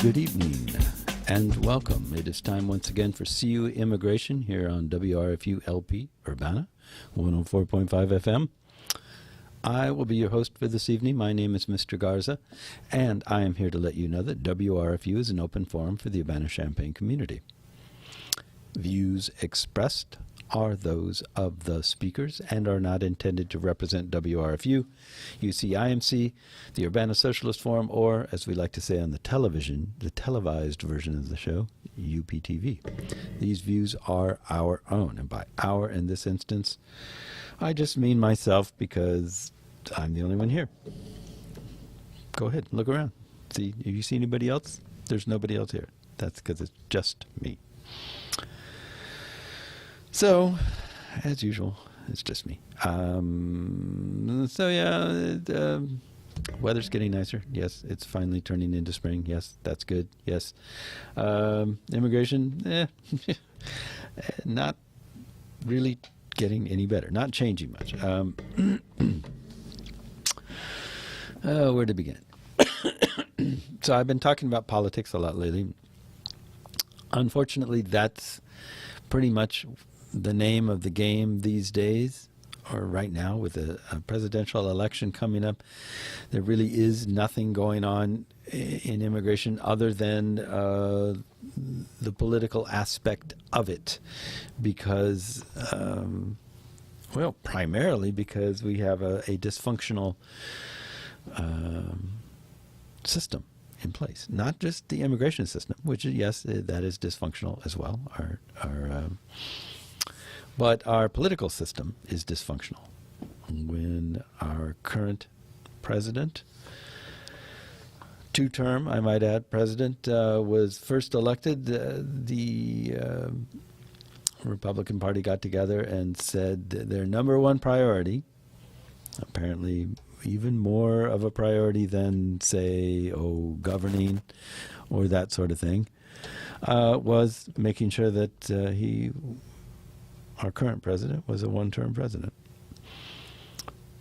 Good evening and welcome. It is time once again for CU Immigration here on WRFU LP Urbana 104.5 FM. I will be your host for this evening. My name is Mr. Garza, and I am here to let you know that WRFU is an open forum for the Urbana-Champaign community. Views expressed are those of the speakers and are not intended to represent WRFU, UCIMC, the Urbana Socialist Forum, or, as we like to say on the television, the televised version of the show, UPTV. These views are our own, and by our in this instance, I just mean myself because I'm the only one here. Go ahead, look around. See, have you seen anybody else? There's nobody else here. That's because it's just me. So, as usual, it's just me. Weather's getting nicer. Yes, it's finally turning into spring. Yes, that's good. Yes. Immigration, not really getting any better. Not changing much. Where to begin? So I've been talking about politics a lot lately. Unfortunately, that's pretty much the name of the game these days, or right now with a presidential election coming up. There really is nothing going on in immigration other than the political aspect of it, because, primarily because we have a dysfunctional system in place. Not just the immigration system, which, yes, that is dysfunctional as well. But our political system is dysfunctional. When our current president, two-term, I might add, president, was first elected, the Republican Party got together and said their number one priority, apparently even more of a priority than, say, governing or that sort of thing, was making sure that our current president was a one-term president.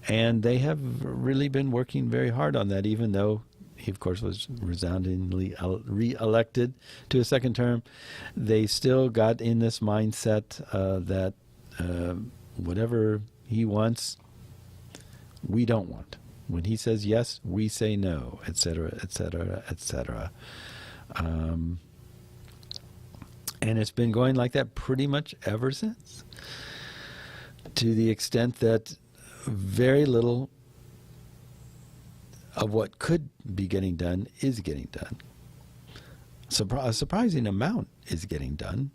And they have really been working very hard on that, even though he, of course, was resoundingly re-elected to a second term. They still got in this mindset that whatever he wants, we don't want. When he says yes, we say no, et cetera, et cetera, et cetera. And it's been going like that pretty much ever since, to the extent that very little of what could be getting done is getting done. A surprising amount is getting done,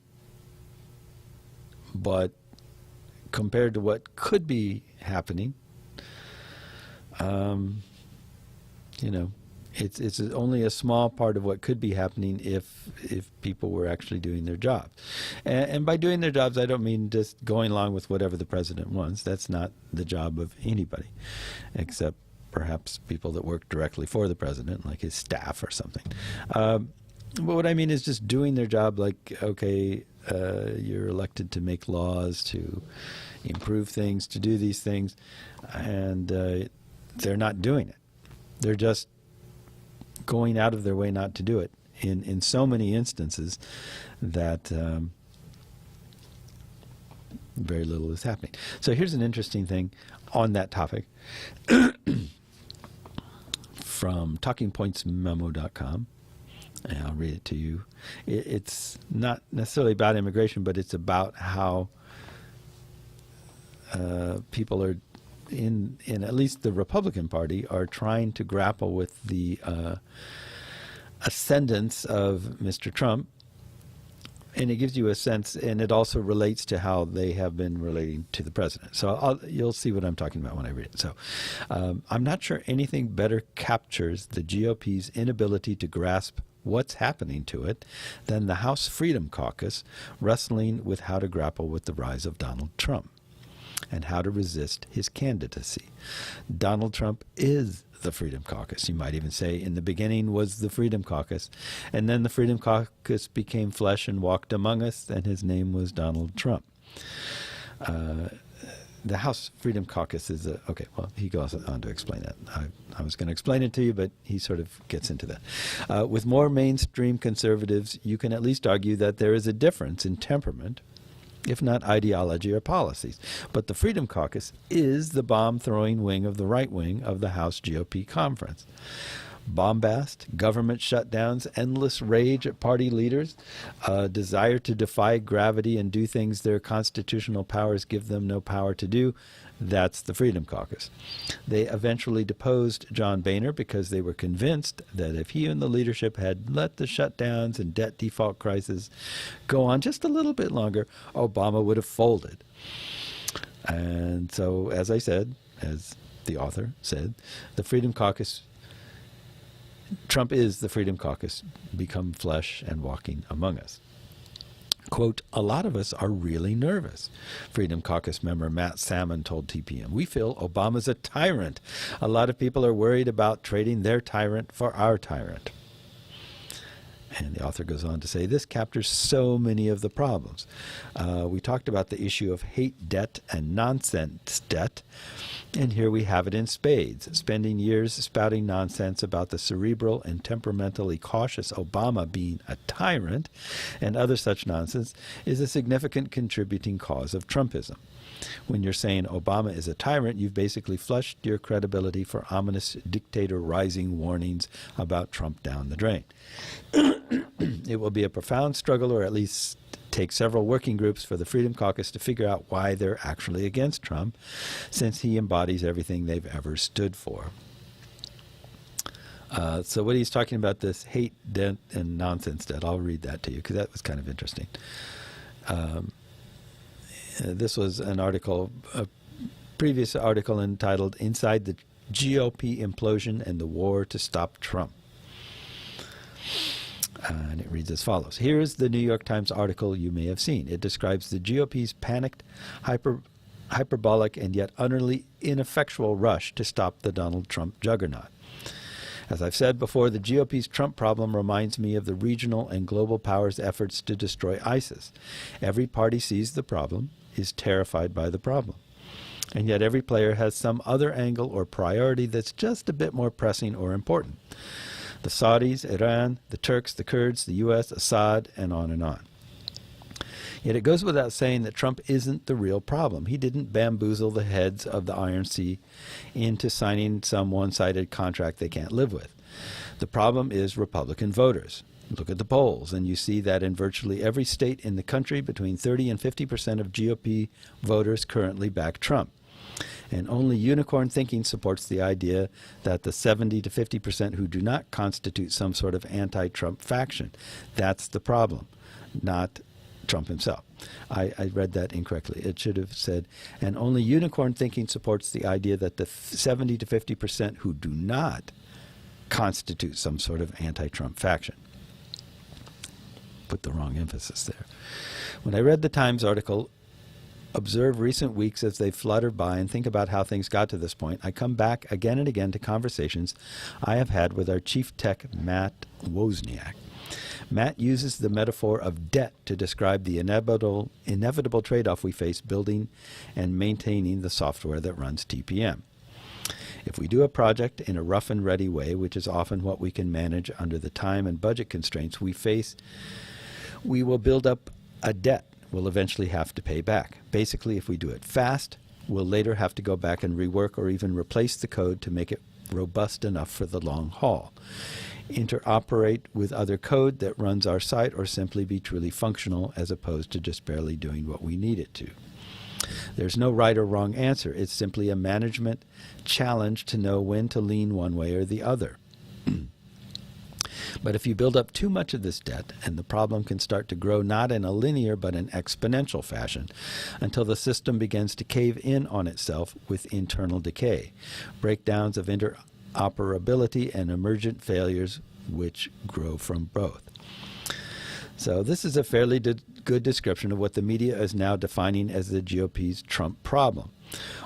but compared to what could be happening, it's only a small part of what could be happening if people were actually doing their jobs. And by doing their jobs, I don't mean just going along with whatever the president wants. That's not the job of anybody, except perhaps people that work directly for the president, like his staff or something. But what I mean is just doing their job, like, okay, you're elected to make laws, to improve things, to do these things, and they're not doing it. They're just going out of their way not to do it in so many instances that very little is happening. So here's an interesting thing on that topic from talkingpointsmemo.com, and I'll read it to you. It's not necessarily about immigration, but it's about how people are in at least the Republican Party are trying to grapple with the ascendance of Mr. Trump, and it gives you a sense, and it also relates to how they have been relating to the president. So you'll see what I'm talking about when I read it. So I'm not sure anything better captures the GOP's inability to grasp what's happening to it than the House Freedom Caucus wrestling with how to grapple with the rise of Donald Trump and how to resist his candidacy. Donald Trump is the Freedom Caucus. You might even say in the beginning was the Freedom Caucus, and then the Freedom Caucus became flesh and walked among us, and his name was Donald Trump. the House Freedom Caucus is okay, well, he goes on to explain that. I was going to explain it to you, but he sort of gets into that. With more mainstream conservatives, you can at least argue that there is a difference in temperament, if not ideology or policies. But the Freedom Caucus is the bomb-throwing wing of the right wing of the House GOP conference. Bombast, government shutdowns, endless rage at party leaders, desire to defy gravity and do things their constitutional powers give them no power to do. That's the Freedom Caucus. They eventually deposed John Boehner because they were convinced that if he and the leadership had let the shutdowns and debt default crisis go on just a little bit longer, Obama would have folded. And so, as I said, as the author said, the Freedom Caucus, Trump is the Freedom Caucus, become flesh and walking among us. Quote, a lot of us are really nervous, Freedom Caucus member Matt Salmon told TPM. We feel Obama's a tyrant. A lot of people are worried about trading their tyrant for our tyrant. And the author goes on to say, this captures so many of the problems. We talked about the issue of hate debt and nonsense debt, and here we have it in spades. Spending years spouting nonsense about the cerebral and temperamentally cautious Obama being a tyrant and other such nonsense is a significant contributing cause of Trumpism. When you're saying Obama is a tyrant, you've basically flushed your credibility for ominous dictator-rising warnings about Trump down the drain. It will be a profound struggle, or at least take several working groups for the Freedom Caucus to figure out why they're actually against Trump, since he embodies everything they've ever stood for. So what he's talking about, this hate debt and nonsense debt, I'll read that to you because that was kind of interesting. This was an article, a previous article entitled Inside the GOP Implosion and the War to Stop Trump. And it reads as follows. Here's the New York Times article you may have seen. It describes the GOP's panicked, hyperbolic, and yet utterly ineffectual rush to stop the Donald Trump juggernaut. As I've said before, the GOP's Trump problem reminds me of the regional and global powers' efforts to destroy ISIS. Every party sees the problem, is terrified by the problem. And yet every player has some other angle or priority that's just a bit more pressing or important. The Saudis, Iran, the Turks, the Kurds, the U.S., Assad, and on and on. Yet it goes without saying that Trump isn't the real problem. He didn't bamboozle the heads of the Iron Sea into signing some one-sided contract they can't live with. The problem is Republican voters. Look at the polls, and you see that in virtually every state in the country, between 30 and 50% of GOP voters currently back Trump. And only unicorn thinking supports the idea that the 70 to 50% who do not constitute some sort of anti-Trump faction. That's the problem, not Trump himself. I read that incorrectly. It should have said, and only unicorn thinking supports the idea that the 70 to 50% who do not constitute some sort of anti-Trump faction. Put the wrong emphasis there. When I read the Times article, observe recent weeks as they flutter by and think about how things got to this point, I come back again and again to conversations I have had with our chief tech, Matt Wozniak. Matt uses the metaphor of debt to describe the inevitable trade-off we face building and maintaining the software that runs TPM. If we do a project in a rough and ready way, which is often what we can manage under the time and budget constraints we face, we will build up a debt we'll eventually have to pay back. Basically, if we do it fast, we'll later have to go back and rework or even replace the code to make it robust enough for the long haul. Interoperate with other code that runs our site, or simply be truly functional as opposed to just barely doing what we need it to. There's no right or wrong answer. It's simply a management challenge to know when to lean one way or the other. But if you build up too much of this debt, and the problem can start to grow not in a linear but an exponential fashion, until the system begins to cave in on itself with internal decay, breakdowns of interoperability, and emergent failures which grow from both. So this is a fairly good description of what the media is now defining as the GOP's Trump problem.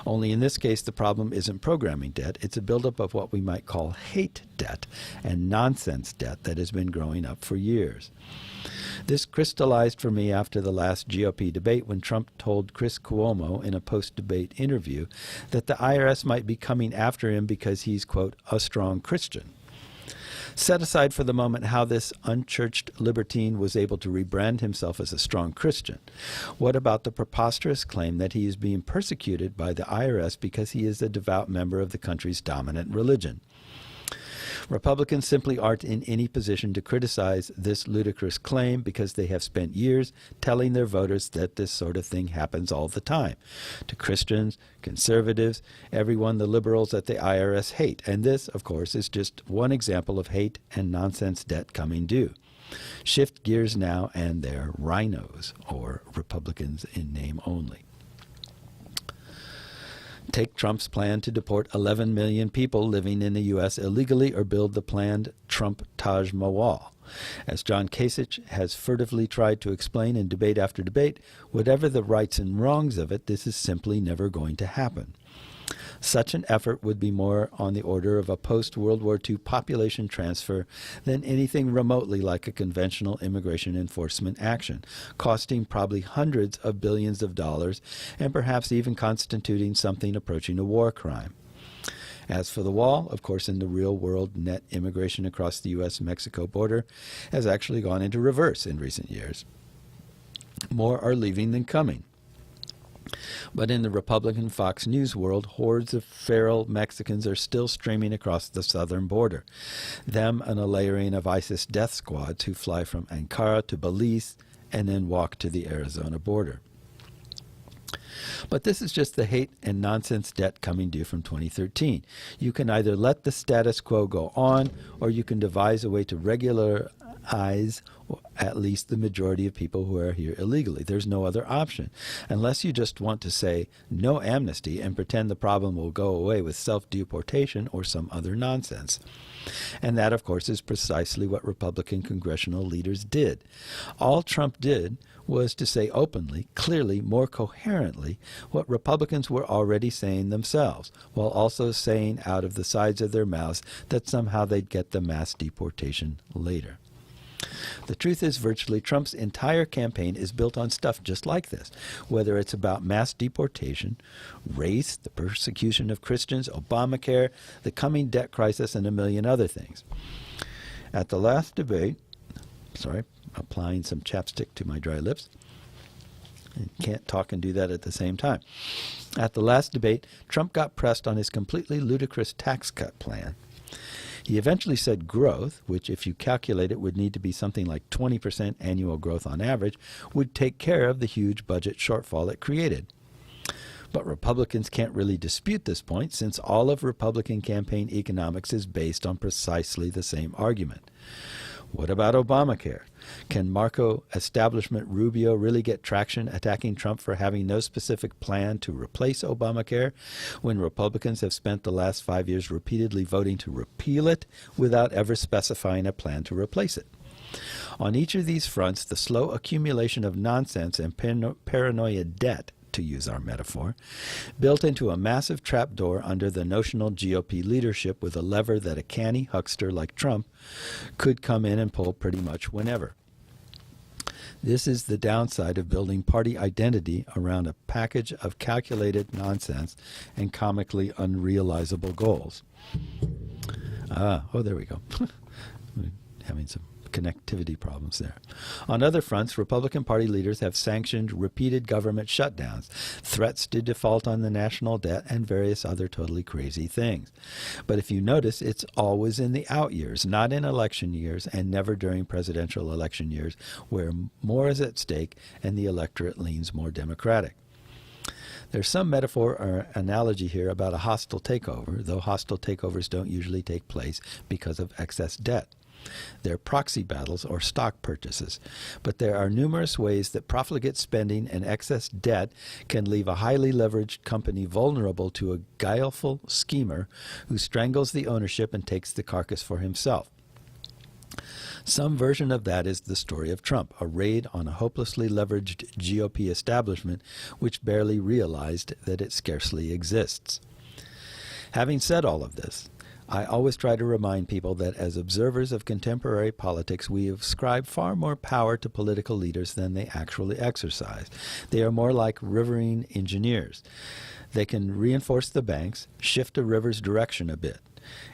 Only in this case, the problem isn't programming debt. It's a buildup of what we might call hate debt and nonsense debt that has been growing up for years. This crystallized for me after the last GOP debate when Trump told Chris Cuomo in a post-debate interview that the IRS might be coming after him because he's, quote, a strong Christian. Set aside for the moment how this unchurched libertine was able to rebrand himself as a strong Christian. What about the preposterous claim that he is being persecuted by the IRS because he is a devout member of the country's dominant religion? Republicans simply aren't in any position to criticize this ludicrous claim because they have spent years telling their voters that this sort of thing happens all the time. To Christians, conservatives, everyone the liberals at the IRS hate. And this, of course, is just one example of hate and nonsense debt coming due. Shift gears now and they're rhinos, or Republicans in name only. Take Trump's plan to deport 11 million people living in the U.S. illegally or build the planned Trump Taj Mahal. As John Kasich has furtively tried to explain in debate after debate, whatever the rights and wrongs of it, this is simply never going to happen. Such an effort would be more on the order of a post-World War II population transfer than anything remotely like a conventional immigration enforcement action, costing probably hundreds of billions of dollars and perhaps even constituting something approaching a war crime. As for the wall, of course, in the real world, net immigration across the U.S.-Mexico border has actually gone into reverse in recent years. More are leaving than coming. But in the Republican Fox News world, hordes of feral Mexicans are still streaming across the southern border. Them and a layering of ISIS death squads who fly from Ankara to Belize and then walk to the Arizona border. But this is just the hate and nonsense debt coming due from 2013. You can either let the status quo go on, or you can devise a way to regularize at least the majority of people who are here illegally. There's no other option. Unless you just want to say no amnesty and pretend the problem will go away with self-deportation or some other nonsense. And that, of course, is precisely what Republican congressional leaders did. All Trump did was to say openly, clearly, more coherently, what Republicans were already saying themselves, while also saying out of the sides of their mouths that somehow they'd get the mass deportation later. The truth is, virtually Trump's entire campaign is built on stuff just like this, whether it's about mass deportation, race, the persecution of Christians, Obamacare, the coming debt crisis, and a million other things. At the last debate, applying some chapstick to my dry lips. I can't talk and do that at the same time. At the last debate, Trump got pressed on his completely ludicrous tax cut plan. He eventually said growth, which if you calculate it would need to be something like 20% annual growth on average, would take care of the huge budget shortfall it created. But Republicans can't really dispute this point, since all of Republican campaign economics is based on precisely the same argument. What about Obamacare? Can Marco establishment Rubio really get traction attacking Trump for having no specific plan to replace Obamacare when Republicans have spent the last 5 years repeatedly voting to repeal it without ever specifying a plan to replace it? On each of these fronts, the slow accumulation of nonsense and paranoia debt, to use our metaphor, built into a massive trapdoor under the notional GOP leadership with a lever that a canny huckster like Trump could come in and pull pretty much whenever. This is the downside of building party identity around a package of calculated nonsense and comically unrealizable goals. There we go. Having some connectivity problems there. On other fronts, Republican Party leaders have sanctioned repeated government shutdowns, threats to default on the national debt, and various other totally crazy things. But if you notice, it's always in the out years, not in election years, and never during presidential election years, where more is at stake and the electorate leans more Democratic. There's some metaphor or analogy here about a hostile takeover, though hostile takeovers don't usually take place because of excess debt. They're proxy battles or stock purchases. But there are numerous ways that profligate spending and excess debt can leave a highly leveraged company vulnerable to a guileful schemer who strangles the ownership and takes the carcass for himself. Some version of that is the story of Trump, a raid on a hopelessly leveraged GOP establishment which barely realized that it scarcely exists. Having said all of this, I always try to remind people that as observers of contemporary politics, we ascribe far more power to political leaders than they actually exercise. They are more like riverine engineers. They can reinforce the banks, shift a river's direction a bit.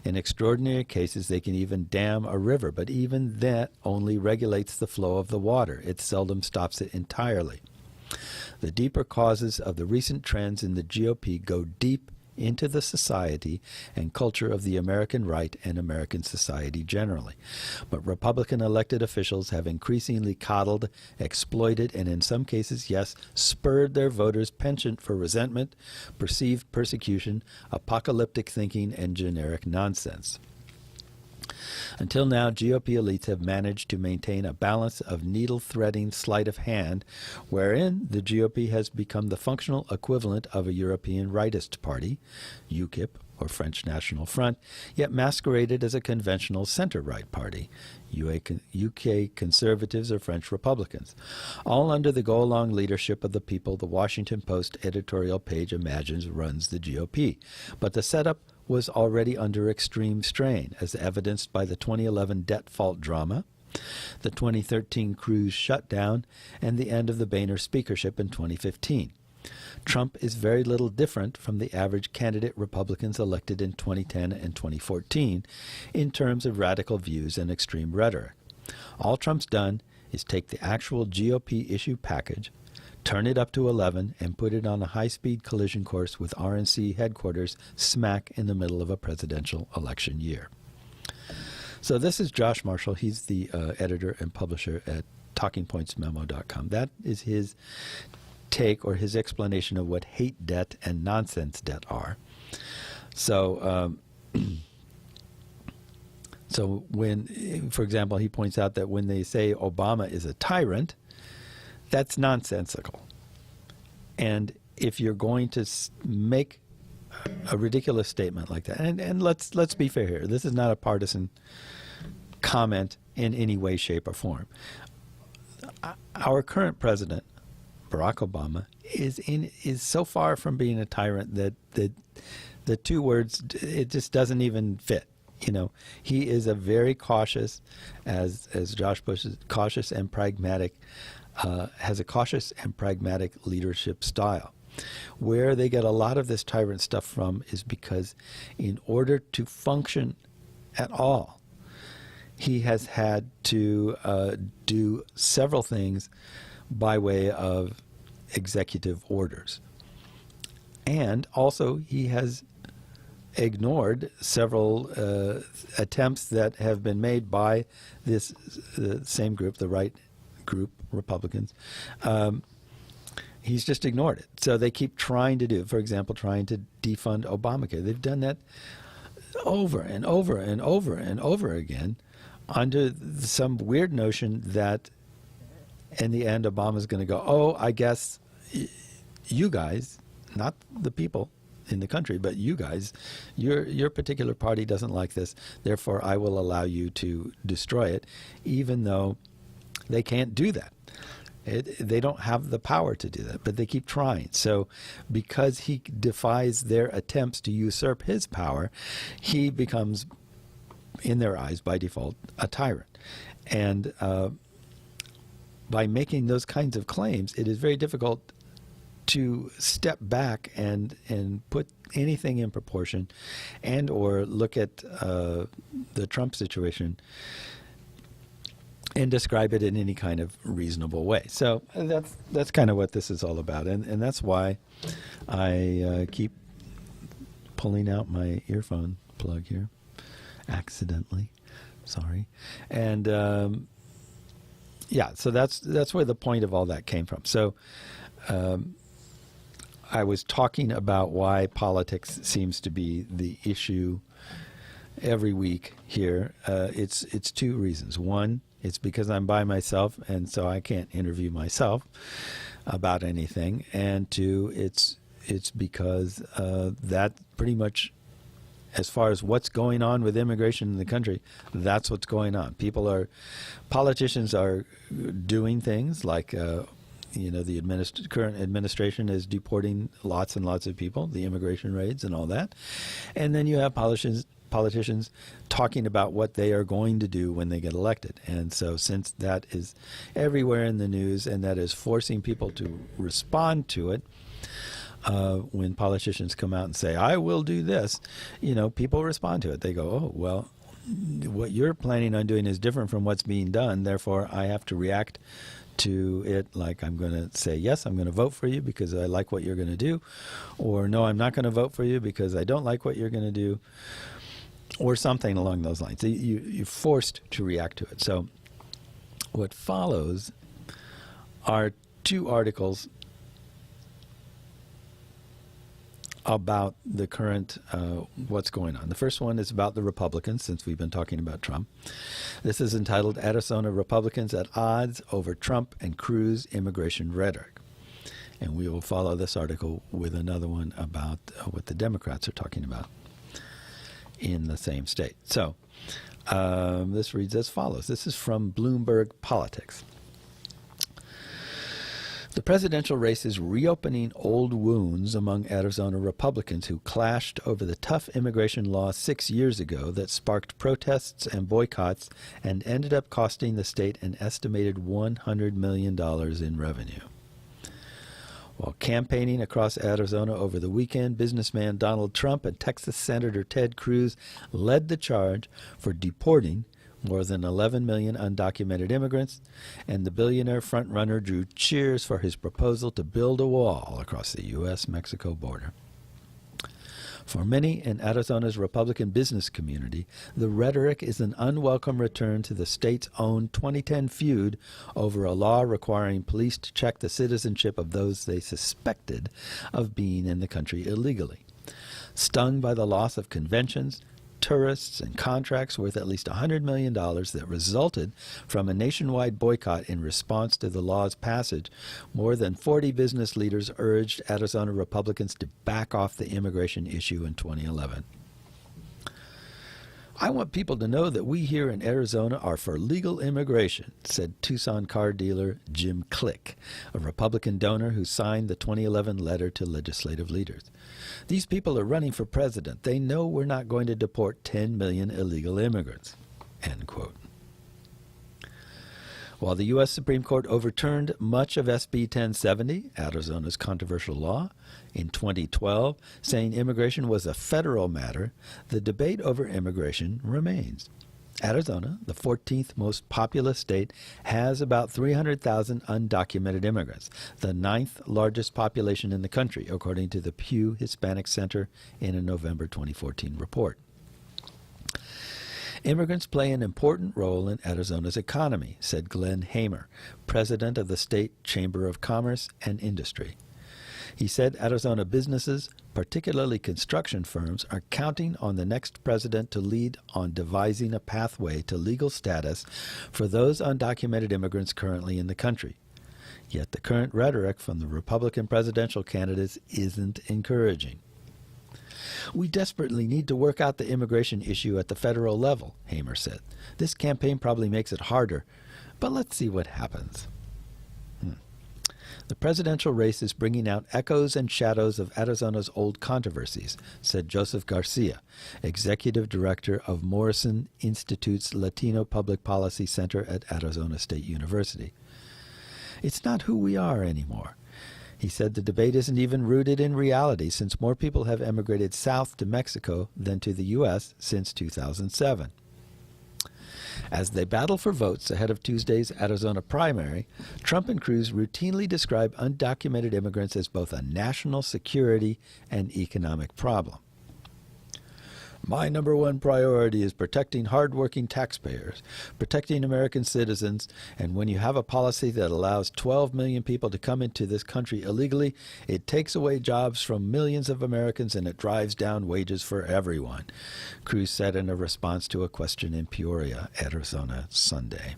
In extraordinary cases, they can even dam a river, but even that only regulates the flow of the water. It seldom stops it entirely. The deeper causes of the recent trends in the GOP go deep into the society and culture of the American right and American society generally. But Republican elected officials have increasingly coddled, exploited, and in some cases, yes, spurred their voters' penchant for resentment, perceived persecution, apocalyptic thinking, and generic nonsense. Until now, GOP elites have managed to maintain a balance of needle-threading sleight of hand, wherein the GOP has become the functional equivalent of a European rightist party, UKIP, or French National Front, yet masqueraded as a conventional center-right party, UK Conservatives or French Republicans, all under the go-along leadership of the people the Washington Post editorial page imagines runs the GOP. But the setup was already under extreme strain, as evidenced by the 2011 debt fault drama, the 2013 cruise shutdown, and the end of the Boehner speakership in 2015. Trump is very little different from the average candidate Republicans elected in 2010 and 2014 in terms of radical views and extreme rhetoric. All Trump's done is take the actual GOP issue package, turn it up to 11, and put it on a high-speed collision course with RNC headquarters smack in the middle of a presidential election year. So this is Josh Marshall. He's the editor and publisher at TalkingPointsMemo.com. That is his take or his explanation of what hate debt and nonsense debt are. So, so when, for example, he points out that when they say Obama is a tyrant, that's nonsensical. And if you're going to make a ridiculous statement like that, and let's be fair here, this is not a partisan comment in any way, shape, or form. Our current president, Barack Obama, is so far from being a tyrant that the two words, it just doesn't even fit. You know, he is a very cautious, as Josh Bush is, cautious and pragmatic, has a cautious and pragmatic leadership style. Where they get a lot of this tyrant stuff from is because in order to function at all, he has had to do several things by way of executive orders. And also he has ignored several attempts that have been made by this same group, the right group, Republicans. He's just ignored it. So they keep trying to do, for example, trying to defund Obamacare. They've done that over and over and over and over again under some weird notion that in the end Obama's going to go, oh, I guess you guys, not the people in the country, but you guys, your particular party doesn't like this, therefore I will allow you to destroy it, even though they can't do that. They don't have the power to do that, but they keep trying. So because he defies their attempts to usurp his power, he becomes, in their eyes, by default, a tyrant. And by making those kinds of claims, it is very difficult to step back and put anything in proportion and or look at the Trump situation and describe it in any kind of reasonable way. So that's kind of what this is all about. And that's why I keep pulling out my earphone plug here, accidentally. Sorry. And yeah, so that's where the point of all that came from. So I was talking about why politics seems to be the issue every week here. It's two reasons. One, it's because I'm by myself, and so I can't interview myself about anything. And two, it's because that pretty much as far as what's going on with immigration in the country, that's what's going on. Politicians are doing things like, the current administration is deporting lots and lots of people, the immigration raids and all that. And then you have politicians talking about what they are going to do when they get elected. And so since that is everywhere in the news and that is forcing people to respond to it, when politicians come out and say, I will do this, people respond to it. They go, oh, well, what you're planning on doing is different from what's being done. Therefore, I have to react to it like I'm going to say, yes, I'm going to vote for you because I like what you're going to do. Or no, I'm not going to vote for you because I don't like what you're going to do. Or something along those lines. You're forced to react to it. So what follows are two articles about the current, what's going on. The first one is about the Republicans, since we've been talking about Trump. This is entitled, Arizona Republicans at Odds Over Trump and Cruz Immigration Rhetoric. And we will follow this article with another one about what the Democrats are talking about in the same state. So this reads as follows. This is from Bloomberg Politics. The presidential race is reopening old wounds among Arizona Republicans who clashed over the tough immigration law 6 years ago that sparked protests and boycotts and ended up costing the state an estimated $100 million in revenue. While campaigning across Arizona over the weekend, businessman Donald Trump and Texas Senator Ted Cruz led the charge for deporting more than 11 million undocumented immigrants, and the billionaire frontrunner drew cheers for his proposal to build a wall across the U.S.-Mexico border. For many in Arizona's Republican business community, the rhetoric is an unwelcome return to the state's own 2010 feud over a law requiring police to check the citizenship of those they suspected of being in the country illegally. Stung by the loss of conventions, tourists, and contracts worth at least $100 million that resulted from a nationwide boycott in response to the law's passage, more than 40 business leaders urged Arizona Republicans to back off the immigration issue in 2011. I want people to know that we here in Arizona are for legal immigration, said Tucson car dealer Jim Click, a Republican donor who signed the 2011 letter to legislative leaders. These people are running for president. They know we're not going to deport 10 million illegal immigrants. End quote. While the U.S. Supreme Court overturned much of SB 1070, Arizona's controversial law, in 2012, saying immigration was a federal matter, the debate over immigration remains. Arizona, the 14th most populous state, has about 300,000 undocumented immigrants, the 9th largest population in the country, according to the Pew Hispanic Center in a November 2014 report. Immigrants play an important role in Arizona's economy, said Glenn Hamer, president of the State Chamber of Commerce and Industry. He said Arizona businesses, particularly construction firms, are counting on the next president to lead on devising a pathway to legal status for those undocumented immigrants currently in the country. Yet the current rhetoric from the Republican presidential candidates isn't encouraging. We desperately need to work out the immigration issue at the federal level, Hamer said. This campaign probably makes it harder, but let's see what happens. The presidential race is bringing out echoes and shadows of Arizona's old controversies, said Joseph Garcia, executive director of Morrison Institute's Latino Public Policy Center at Arizona State University. It's not who we are anymore. He said the debate isn't even rooted in reality, since more people have emigrated south to Mexico than to the U.S. since 2007. As they battle for votes ahead of Tuesday's Arizona primary, Trump and Cruz routinely describe undocumented immigrants as both a national security and economic problem. My number one priority is protecting hardworking taxpayers, protecting American citizens, and when you have a policy that allows 12 million people to come into this country illegally, it takes away jobs from millions of Americans and it drives down wages for everyone, Cruz said in a response to a question in Peoria, Arizona, Sunday.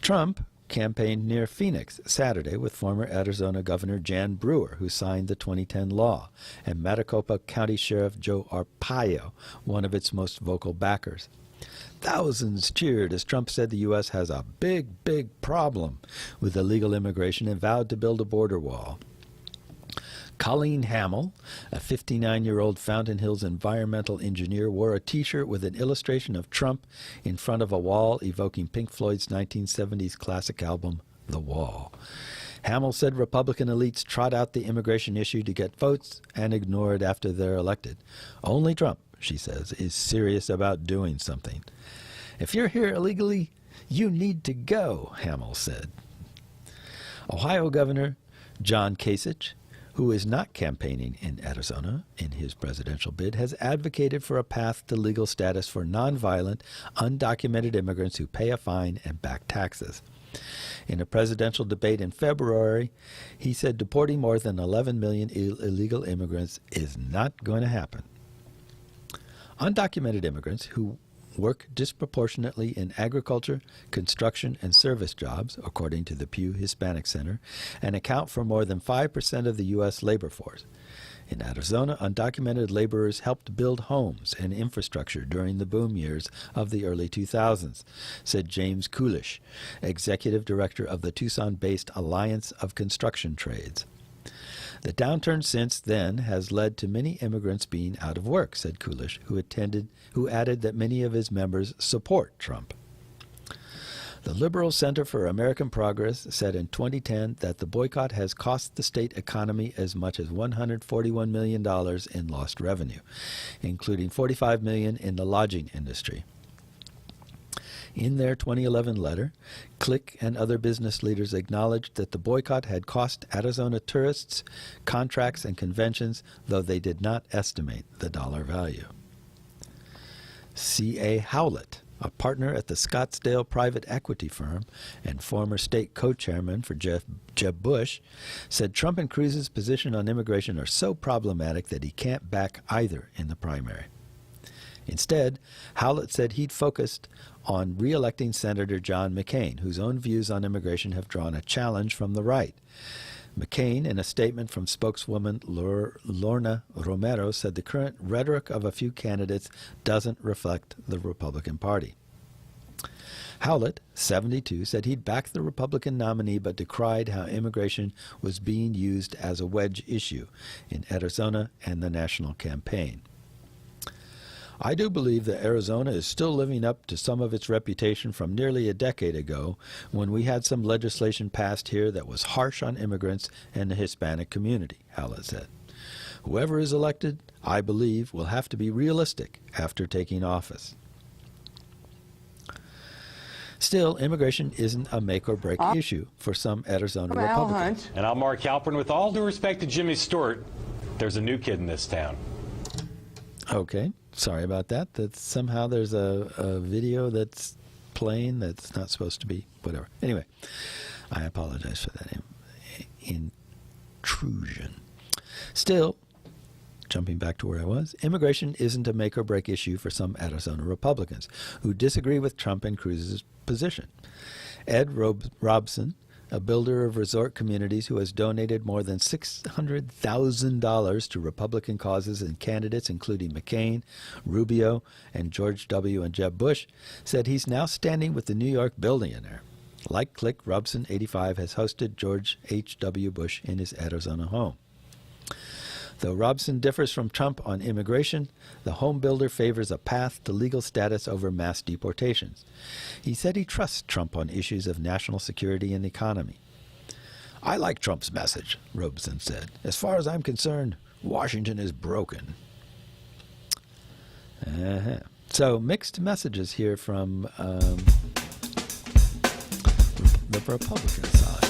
Trump, campaigned near Phoenix Saturday with former Arizona Governor Jan Brewer, who signed the 2010 law, and Maricopa County Sheriff Joe Arpaio, one of its most vocal backers. Thousands cheered as Trump said the U.S. has a big, big problem with illegal immigration and vowed to build a border wall. Colleen Hamill, a 59-year-old Fountain Hills environmental engineer, wore a T-shirt with an illustration of Trump in front of a wall evoking Pink Floyd's 1970s classic album, The Wall. Hamill said Republican elites trot out the immigration issue to get votes and ignore it after they're elected. Only Trump, she says, is serious about doing something. If you're here illegally, you need to go, Hamill said. Ohio Governor John Kasich, who is not campaigning in Arizona in his presidential bid, has advocated for a path to legal status for nonviolent, undocumented immigrants who pay a fine and back taxes. In a presidential debate in February, he said deporting more than 11 million illegal immigrants is not going to happen. Undocumented immigrants who work disproportionately in agriculture, construction, and service jobs, according to the Pew Hispanic Center, and account for more than 5% of the U.S. labor force. In Arizona, undocumented laborers helped build homes and infrastructure during the boom years of the early 2000s, said James Kulish, executive director of the Tucson-based Alliance of Construction Trades. The downturn since then has led to many immigrants being out of work, said Kulish, who added that many of his members support Trump. The Liberal Center for American Progress said in 2010 that the boycott has cost the state economy as much as $141 million in lost revenue, including $45 million in the lodging industry. In their 2011 letter, Click and other business leaders acknowledged that the boycott had cost Arizona tourists, contracts, and conventions, though they did not estimate the dollar value. C.A. Howlett, a partner at the Scottsdale private equity firm and former state co-chairman for Jeb Bush, said Trump and Cruz's position on immigration are so problematic that he can't back either in the primary. Instead, Howlett said he'd focused on re-electing Senator John McCain, whose own views on immigration have drawn a challenge from the right. McCain, in a statement from spokeswoman Lorna Romero, said the current rhetoric of a few candidates doesn't reflect the Republican Party. Howlett, 72, said he'd back the Republican nominee but decried how immigration was being used as a wedge issue in Arizona and the national campaign. I do believe that Arizona is still living up to some of its reputation from nearly a decade ago when we had some legislation passed here that was harsh on immigrants and the Hispanic community, Howlett said. Whoever is elected, I believe, will have to be realistic after taking office. Still, immigration isn't a make-or-break issue for some Arizona Republicans. And I'm Mark Halpern. With all due respect to Jimmy Stewart, there's a new kid in this town. Okay, sorry about that. That somehow there's a video that's playing that's not supposed to be. Whatever. Anyway, I apologize for that intrusion. Still, jumping back to where I was, immigration isn't a make-or-break issue for some Arizona Republicans who disagree with Trump and Cruz's position. Ed Robson, a builder of resort communities who has donated more than $600,000 to Republican causes and candidates including McCain, Rubio, and George W. and Jeb Bush, said he's now standing with the New York billionaire. Like Click, Robson, 85, has hosted George H.W. Bush in his Arizona home. Though Robson differs from Trump on immigration, the home builder favors a path to legal status over mass deportations. He said he trusts Trump on issues of national security and economy. I like Trump's message, Robson said. As far as I'm concerned, Washington is broken. So mixed messages here from the Republican side.